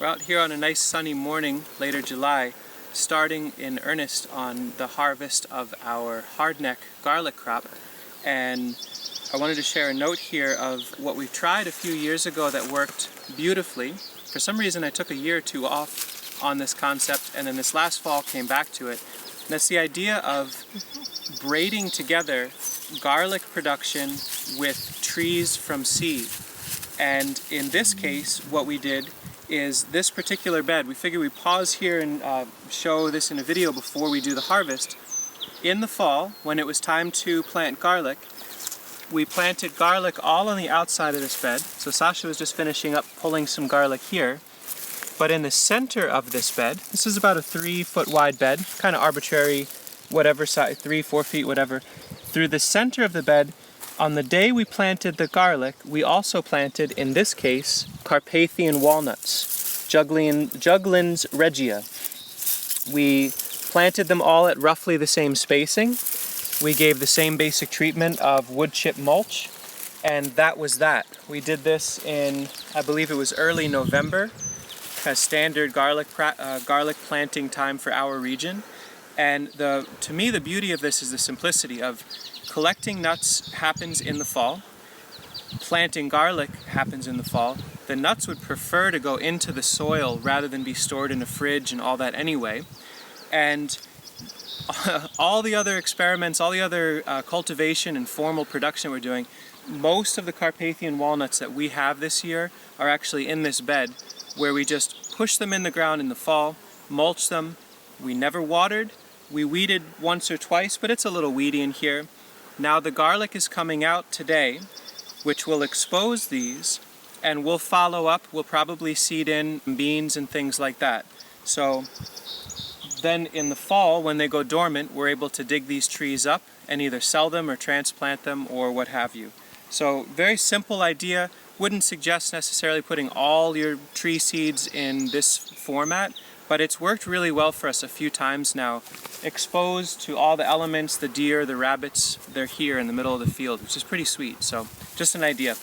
We're out here on a nice sunny morning, later July, starting in earnest on the harvest of our hardneck garlic crop. And I wanted to share a note here of what we tried a few years ago that worked beautifully. For some reason I took a year or two off on this concept, and then this last fall came back to it. And that's the idea of braiding together garlic production with trees from seed. And in this case, what we did is this particular bed, we figured we'd pause here and show this in a video before we do the harvest. In the fall, when it was time to plant garlic, we planted garlic all on the outside of this bed. So Sasha was just finishing up pulling some garlic here. But in the center of this bed, this is about a 3-foot wide bed, kind of arbitrary, whatever size, 3-4 feet, whatever. Through the center of the bed, on the day we planted the garlic, we also planted, in this case, Carpathian walnuts, Juglans regia. We planted them all at roughly the same spacing. We gave the same basic treatment of wood chip mulch, and that was that. We did this in, I believe it was early November, as standard garlic planting time for our region. And to me, the beauty of this is the simplicity of collecting nuts happens in the fall. Planting garlic happens in the fall. The nuts would prefer to go into the soil rather than be stored in a fridge and all that anyway. And all the other experiments, all the other cultivation and formal production we're doing, most of the Carpathian walnuts that we have this year are actually in this bed, where we just push them in the ground in the fall, mulch them. We never watered. We weeded once or twice, but it's a little weedy in here. Now the garlic is coming out today, which will expose these, and we'll follow up. We'll probably seed in beans and things like that. So then in the fall, when they go dormant, we're able to dig these trees up and either sell them or transplant them or what have you. So very simple idea. Wouldn't suggest necessarily putting all your tree seeds in this format, but it's worked really well for us a few times now. Exposed to all the elements, the deer, the rabbits, they're here in the middle of the field, which is pretty sweet. So just an idea.